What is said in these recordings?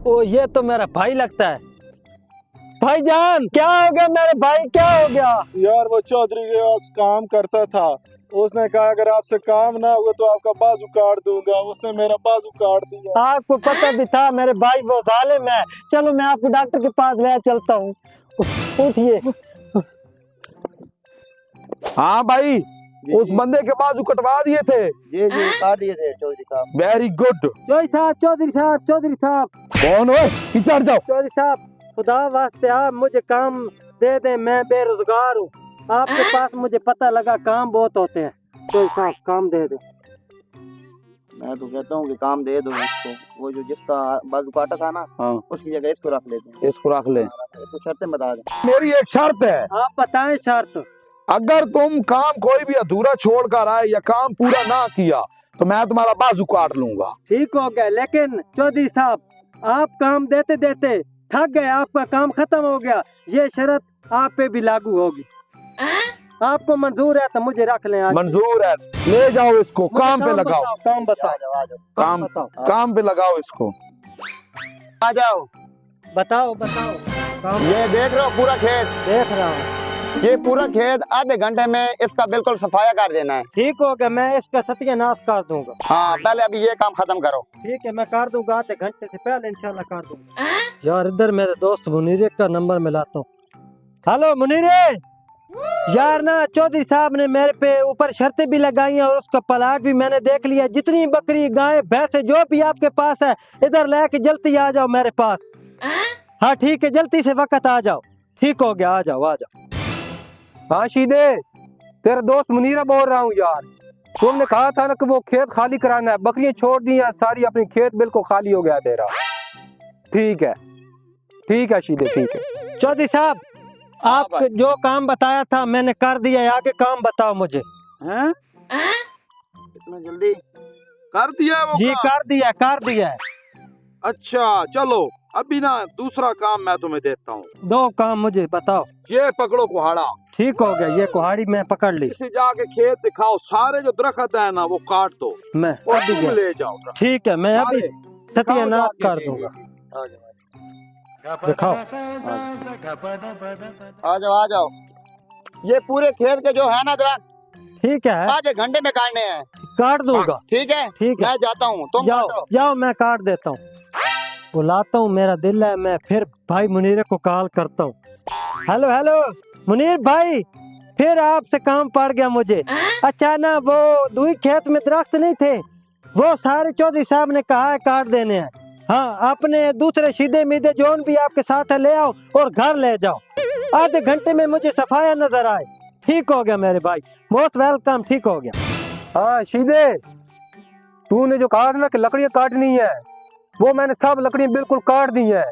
ओ ये तो मेरा भाई लगता है। भाईजान क्या हो गया मेरे भाई, क्या हो गया? यार वो चौधरी के पास काम करता था, उसने कहा अगर आपसे काम ना हुआ तो आपका बाजू काट दूंगा। उसने मेरा बाजू काट दिया। आपको पता भी था मेरे भाई वो जालिम है। चलो मैं आपको डॉक्टर के पास ले चलता हूँ। उठिए। हाँ भाई, उस बंदे के बाजू कटवा दिए थे। जी जी काट दिए थे चौधरी साहब। Very good. चौधरी साहब कौन हो? चढ़ जाओ। चौधरी साहब खुदा वास्ते आप मुझे काम दे दें, मैं बेरोजगार हूँ। आपके पास मुझे पता लगा काम बहुत होते हैं। चौधरी साहब काम दे दो। मैं तो कहता हूँ कि काम दे दो इसको। वो जो जिसका बाजू काटा था ना, हाँ, उसकी जगह इसको रख लेते हैं। इसको रख ले। इसको शर्तें बता दें। मेरी एक शर्त है, आप बताएं शर्त। अगर तुम काम कोई भी अधूरा छोड़ कर आए या काम पूरा ना किया तो मैं तुम्हारा बाजू काट लूंगा। ठीक हो गया, लेकिन चौधरी साहब आप काम देते देते थक गए, आपका काम खत्म हो गया, ये शर्त आप पे भी लागू होगी। आपको मंजूर है तो मुझे रख लें आज। मंजूर है, ले जाओ इसको, काम पे लगाओ। काम बताओ। आ जाओ काम बताओ। काम पे लगाओ इसको। आ जाओ। बताओ काम ये देख रहे हो पूरा खेत? देख रहा हूँ। ये पूरा खेत आधे घंटे में इसका बिल्कुल सफाया कर देना है। ठीक हो गया, मैं इसका सत्यानाश कर दूंगा। हाँ पहले अभी ये काम खत्म करो। ठीक है मैं कर दूंगा, आधे घंटे से पहले इंशाल्लाह कर दूंगा। यार इधर मेरे दोस्त मुनीर का नंबर मिलाता हूँ। हेलो मुनीर, यार ना चौधरी साहब ने मेरे पे ऊपर शर्तें भी लगाई हैं और उसका प्लाट भी मैंने देख लिया। जितनी बकरी गाय भैंस जो भी आपके पास है इधर लेके जल्दी आ जाओ मेरे पास। हाँ ठीक है, जल्दी से वक्त आ जाओ। ठीक हो गया, आ जाओ। हाँ शीदे, तेरा दोस्त मुनीरा बोल रहा हूँ यार। तुमने कहा था ना कि वो खेत खाली कराना है, बकरियां छोड़ दी हैं सारी, अपनी खेत बिल्कुल खाली हो गया तेरा। ठीक है शीदे, ठीक है। चौधरी साहब आप जो काम बताया था मैंने कर दिया, आगे काम बताओ मुझे। हैं? इतना जल्दी कर दिया है वो जी काम? कर दिया है। अच्छा चलो, अभी ना दूसरा काम मैं तुम्हें देता हूँ। दो काम मुझे बताओ। ये पकड़ो कुहाड़ा, ठीक हो गया, ये कुहाड़ी मैं पकड़ ली। इसे जाके खेत दिखाओ, सारे जो दरख्त है ना वो काट दो मैं और अभी तुम गया। ले जाओ। ठीक है मैं अभी सत्यानाश कर दूंगा। दिखाओ। आ जाओ। ये पूरे खेत के जो है ना दरख्त ठीक है आधे घंटे में काटने हैं। काट दूंगा। ठीक है मैं जाता हूँ, तुम काटो। जाओ मैं काट देता हूँ। बुलाता हूँ, मेरा दिल है, मैं फिर भाई मुनीर को कॉल करता हूँ। हेलो मुनीर भाई, फिर आपसे काम पड़ गया मुझे। अच्छा ना वो दूसरे खेत में दरख्त नहीं थे, वो सारे चौधरी साहब ने कहा है काट देने हैं। हाँ अपने दूसरे सीधे मीधे जोन भी आपके साथ है ले आओ और घर ले जाओ। आधे घंटे में मुझे सफाया नजर आए। ठीक हो गया मेरे भाई, मोस्ट वेलकम। ठीक हो गया। हाँ शीदे, तूने जो कहा था ना कि लकड़ियाँ काटनी है, वो मैंने सब लकड़ियाँ बिल्कुल काट दी हैं।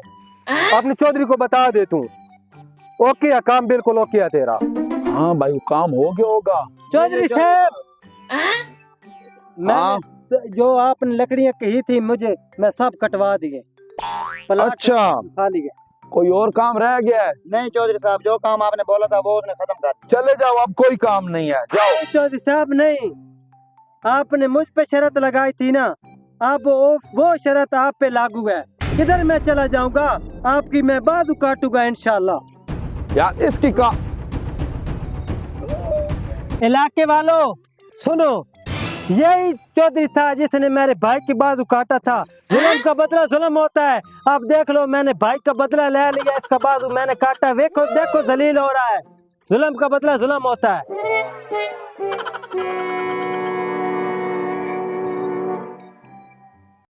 अपने चौधरी को बता दे तू। ओके है काम, बिल्कुल ओके है तेरा। हाँ भाई काम हो गया होगा। चौधरी साहब मैंने जो आपने लकड़ियाँ कही थी मुझे, मैं सब कटवा दिए। अच्छा खाली गया। कोई और काम रह गया है? नहीं चौधरी साहब, जो काम आपने बोला था वो उसने खत्म कर दिया। चले जाओ, अब कोई काम नहीं है, जाओ। चौधरी साहब नहीं, आपने मुझ पे शर्त लगाई थी ना, अब वो शर्त आप पे लागू है। किधर मैं चला जाऊंगा आपकी मैं बाजू काटूंगा इंशाल्लाह। यार इसकी इलाके वालों सुनो, यही चौधरी था जिसने मेरे भाई की बाजू काटा था। जुल्म का बदला जुल्म होता है। अब देख लो मैंने भाई का बदला ले लिया, इसका बाजू मैंने काटा। देखो जलील हो रहा है। जुल्म का बदला जुल्म होता है।